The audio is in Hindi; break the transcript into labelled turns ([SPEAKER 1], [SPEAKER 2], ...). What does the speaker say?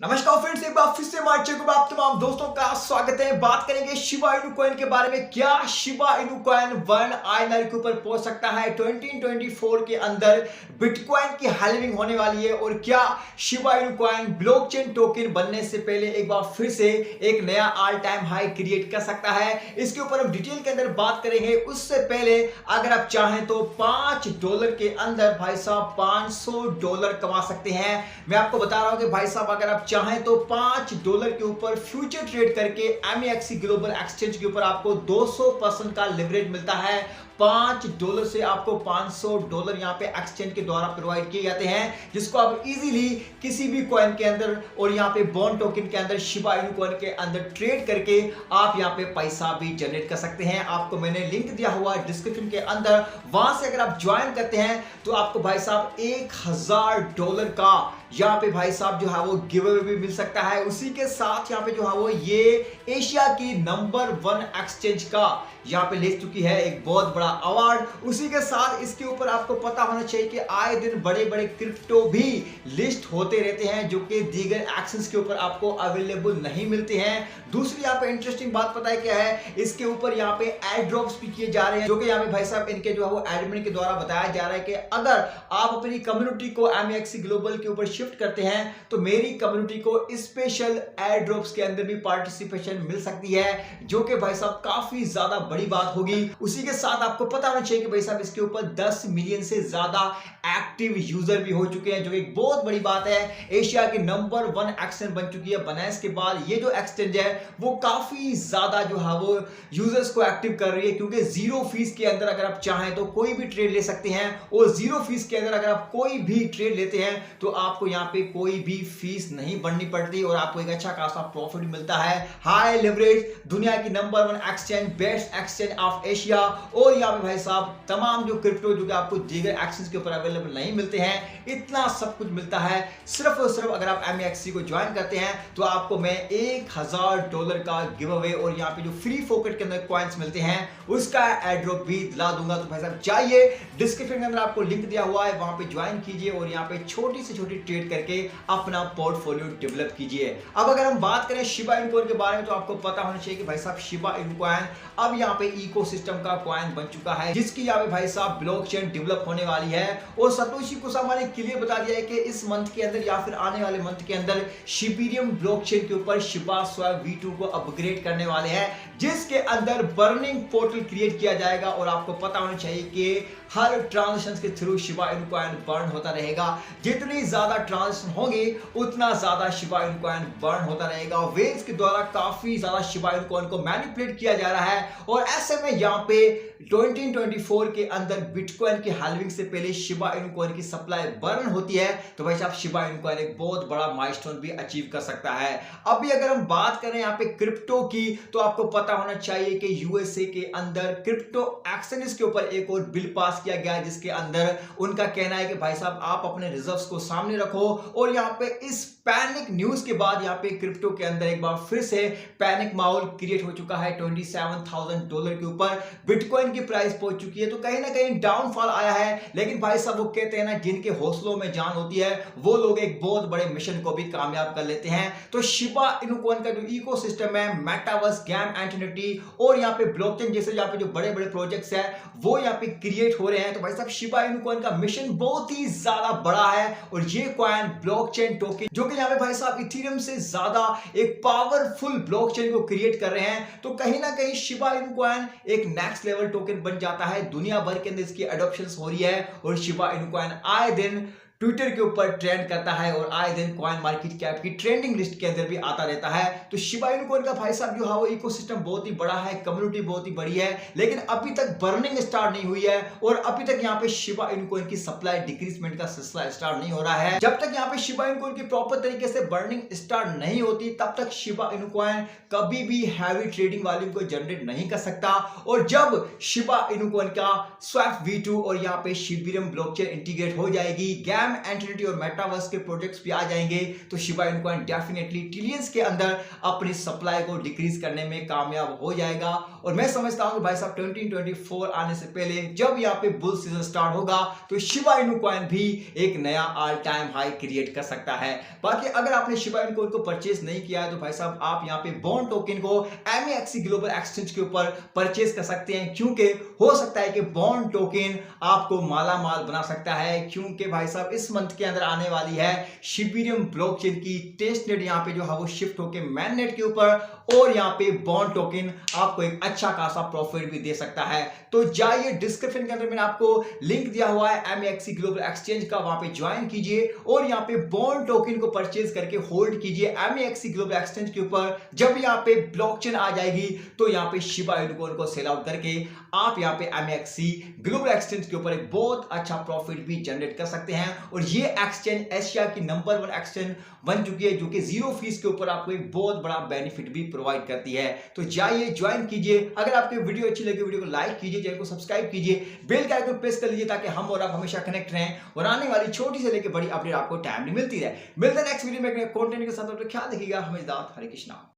[SPEAKER 1] नमस्कार फ्रेंड्स, एक बार फिर से हमारे चैनल पर आप तमाम दोस्तों का स्वागत है। बात करेंगे शिबा इनू कॉइन के बारे में। क्या शिबा इनू कॉइन 1 INR के ऊपर पहुंच सकता है? 2024 के अंदर बिटकॉइन की हाल्विंग होने वाली है और क्या Shiba Inu coin blockchain token बनने से पहले एक बार फिर से एक नया ऑल टाइम हाई क्रिएट कर सकता है? इसके ऊपर हम डिटेल के अंदर बात करेंगे। उससे पहले अगर आप चाहें तो $5 के अंदर भाई साहब $500 कमा सकते हैं। मैं आपको बता रहा हूं कि भाई साहब अगर आप चाहें तो $5 के ऊपर फ्यूचर ट्रेड करके MEXC ग्लोबल एक्सचेंज के ऊपर आपको 200% का लिवरेज मिलता है। $5 से आपको $500 यहाँ पे एक्सचेंज के द्वारा प्रोवाइड किए जाते हैं, जिसको आप इजीली किसी भी कॉइन के अंदर और यहाँ पे बॉन्ड टोकन के अंदर शिबा इनू कॉइन के अंदर ट्रेड करके आप यहाँ पे पैसा भी जनरेट कर सकते हैं। आपको मैंने लिंक दिया हुआ डिस्क्रिप्शन के अंदर, वहां से अगर आप ज्वाइन करते हैं तो आपको भाई साहब $1000 का यहाँ पे भाई साहब जो है वो गिव अवे भी मिल सकता है। उसी के साथ यहाँ पे जो है वो ये एशिया की नंबर 1 एक्सचेंज का यहाँ पे ले चुकी है एक बहुत बड़ा अवार्ड। उसी के साथ इसके ऊपर आपको पता होना चाहिए कि आए दिन बड़े बड़े क्रिप्टो भी लिस्ट होते रहते हैं, जो कि दीगर एक्सचेंज के ऊपर आपको अवेलेबल नहीं मिलते हैं। दूसरी यहाँ पे इंटरेस्टिंग बात पता है क्या है, इसके ऊपर यहाँ पे एड ड्रॉप्स भी किए जा रहे हैं, जो कि यहाँ पे भाई साहब इनके जो है वो एडमिन के द्वारा बताया जा रहा है कि अगर आप अपनी कम्युनिटी को MEXC ग्लोबल के ऊपर शिफ्ट करते हैं तो मेरी कम्युनिटी को स्पेशल एयर ड्रॉप्स के अंदर भी पार्टिसिपेशन मिल सकती है, जो कि भाई साहब काफी ज्यादा बड़ी बात होगी। उसी के साथ आपको पता होना चाहिए कि भाई साहब इसके ऊपर 10 मिलियन से ज्यादा एक्टिव यूजर भी हो चुके हैं, जो एक बहुत बड़ी बात है। एशिया की नंबर 1 एक्सचेंज बन चुकी है। बनाइस के बाद ये जो एक्सचेंज है वो काफी ज्यादा जो है वो यूजर्स को एक्टिव कर रही है, क्योंकि जीरो फीस के अंदर अगर आप चाहें तो कोई भी ट्रेड ले सकते हैं, और जीरो फीस के अंदर अगर आप कोई भी ट्रेड लेते हैं तो आपको यहाँ पे कोई भी फीस नहीं भरनी पड़ती और आपको एक अच्छा खासा प्रॉफिट मिलता है। हाई लेवरेज, दुनिया की number 1 exchange, best exchange of Asia, और यहाँ पे भाई साहब तमाम जो क्रिप्टो जो कि आपको दीगर एक्सचेंज के ऊपर अवेलेबल नहीं मिलते हैं, इतना सब कुछ मिलता है सिर्फ और सिर्फ अगर आप MEXC को ज्वाइन करते हैं। तो आपको मैं $1000 का गिव अवे और यहाँ पे जो फ्री फोकेट के अंदर कॉइन्स मिलते हैं उसका एयर ड्रॉप भी दिला दूंगा। तो भाई साहब जाइए, डिस्क्रिप्शन के अंदर आपको लिंक दिया हुआ है, वहां पे ज्वाइन कीजिए और यहाँ पे छोटी से छोटी ट्रेड करके अपना पोर्टफोलियो डेवलप कीजिए। अब अगर हम बात करें शिबा इनू कॉइन के बारे में, तो आपको पता होना चाहिए कि भाई साहब शिबा इनू कॉइन अब यहाँ पे इकोसिस्टम का कॉइन बन चुका है, जिसकी यहाँ पे भाई साहब ब्लॉकचेन डेवलप होने वाली है। और सतोशी कुसामा ने क्लियर बता दिया है कि इस मंथ के अंदर या फिर आने वाले मंथ के अंदर शिबीरियम ब्लॉकचेन के ऊपर शिबा स्वैप V2 को अपग्रेड करने वाले हैं, जिसके अंदर बर्निंग पोर्टल क्रिएट किया जाएगा। और आपको पता होना चाहिए कि हर ट्रांजैक्शन के through Shiba Inu coin burn होता रहेगा। जितनी ज्यादा ट्रांजैक्शन होंगे उतना ज्यादा शिबा इनू कॉइन बर्न होता रहेगा। वेल्स के द्वारा काफी ज्यादा शिबा इनू कॉइन को मैनिपुलेट किया जा रहा है, और ऐसे में यहाँ पे 2024 के अंदर बिटकॉइन की हाल्विंग से पहले शिबा इनू कॉइन की सप्लाई बर्न होती है। तो भाई साहब शिबा इनू कॉइन एक बहुत बड़ा माइलस्टोन भी अचीव कर सकता है। अभी अगर हम बात करें यहाँ पे क्रिप्टो की, तो आपको पता होना चाहिए कि USA के अंदर क्रिप्टो एक्सचेंजेस के ऊपर एक और बिल पास किया गया है, जिसके अंदर उनका कहना है कि भाई साहब आप अपने रिजर्व्स को सामने रखो। और यहाँ पे इस पैनिक न्यूज के बाद यहाँ पे क्रिप्टो के अंदर एक बार फिर से पैनिक माहौल क्रिएट हो चुका है। $27,000 के ऊपर बिटकॉइन की प्राइस पहुंच चुकी है। तो कहीं ना कहीं डाउनफॉल आया है, लेकिन भाई साहब वो कहते हैं ना, जिनके हौसलों में जान होती है वो लोग एक बहुत बड़े मिशन को भी कामयाब कर लेते हैं। तो शिबा इनू कॉइन का जो इकोसिस्टम है, मेटावर्स, गैम एंटिटी और यहाँ पे ब्लॉकचेन जैसे यहाँ पे जो बड़े बड़े प्रोजेक्ट्स है वो यहाँ पे क्रिएट हो रहे हैं। तो भाई साहब शिबा इनू कॉइन का मिशन बहुत ही ज्यादा बड़ा है, और ये कॉइन ब्लॉकचेन टोकन जो कि यहाँ पे भाई साहब इथेरियम से ज्यादा एक पावरफुल ब्लॉकचेन को क्रिएट कर रहे हैं। तो कहीं ना कहीं शिबा इनू कॉइन एक नेक्स्ट लेवल टोकन बन जाता है। दुनिया भर के अंदर इसकी एडॉप्शंस हो रही है, और शिबा इनू कॉइन आए दिन ट्विटर के ऊपर ट्रेंड करता है और आए दिन कॉइन मार्केट कैप की ट्रेंडिंग लिस्ट के अंदर भी आता रहता है। तो शिबा इनू कॉइन का भाई साहब जो है वो इकोसिस्टम बहुत ही बड़ा है, कम्युनिटी बहुत ही बड़ी है, लेकिन अभी तक बर्निंग स्टार्ट नहीं हुई है, और अभी तक यहाँ पे शिबा इनू कॉइन की सप्लाई डिक्रीजमेंट का सिलसिला स्टार्ट नहीं हो रहा है। जब तक यहाँ पे शिबा इनू कॉइन की प्रॉपर तरीके से बर्निंग स्टार्ट नहीं होती, तब तक शिबा इनू कॉइन कभी भी हैवी ट्रेडिंग वॉल्यूम को जनरेट नहीं कर सकता। और जब शिबा इनू कॉइन का स्वैप V2 और यहाँ पे शिबीरियम ब्लॉकचेन इंटीग्रेट हो जाएगी, गैम एम एंटिटी और मेटावर्स के प्रोजेक्ट्स भी आ जाएंगे तो Shiba Inu coin definitely trillions के अंदर अपनी सप्लाई को डिक्रीज करने में कामयाब हो जाएगा। और मैं समझता हूं कि भाई साहब 2024 आने से पहले जब यहाँ पे बुल सीजन स्टार्ट होगा तो शिबा इनू कॉइन भी एक नया ऑल टाइम हाई क्रिएट कर सकता है। बाकी अगर आपने शिबा इनू कॉइन को परचेज नहीं किया है तो भाई साहब आप यहाँ पे बॉन्ड टोकन को एमएक्सी ग्लोबल एक्सचेंज के ऊपर परचेज कर सकते हैं, क्योंकि हो सकता है कि बॉन्ड टोकन आपको माला माल बना सकता है। क्योंकि भाई साहब इस मंथ के अंदर आने वाली है शिबेरियम ब्लॉकचेन की टेस्ट नेट यहाँ पे जो है वो शिफ्ट होकर मेन नेट के ऊपर, और यहाँ पे बॉन्ड टोकन आपको एक अच्छा खासा प्रॉफिट भी दे सकता है। तो जाइए डिस्क्रिप्शन के अंदर मैंने आपको लिंक दिया हुआ है एमएक्सी ग्लोबल एक्सचेंज का, वहां पे ज्वाइन कीजिए और यहाँ पे बॉन्ड टोकन को परचेज करके होल्ड कीजिए एमएक्सी ग्लोबल एक्सचेंज के ऊपर। जब यहाँ पे ब्लॉकचेन आ जाएगी तो यहाँ पे शिबा इनू कॉइन को सेल आउट करके आप यहाँ पे एमएक्सी ग्लोबल एक्सचेंज के ऊपर एक बहुत अच्छा प्रॉफिट भी जनरेट कर सकते हैं। और ये एक्सचेंज एशिया की नंबर 1 एक्सचेंज बन चुकी है जो कि जीरो फीस के ऊपर आपको एक बहुत बड़ा बेनिफिट भी प्रोवाइड करती है। तो जाइए ज्वाइन कीजिए। अगर आपको वीडियो अच्छी लगी वीडियो को लाइक कीजिए, चैनल को सब्सक्राइब कीजिए, बेल का आइकन प्रेस कर लीजिए ताकि हम और आप हमेशा कनेक्ट रहें और आने वाली छोटी से लेकर बड़ी अपडेट आपको टाइमली मिलती रहे। मिलते हैं नेक्स्ट वीडियो में कंटेंट के साथ। ख्याल रखिएगा। हमें हरे कृष्णा।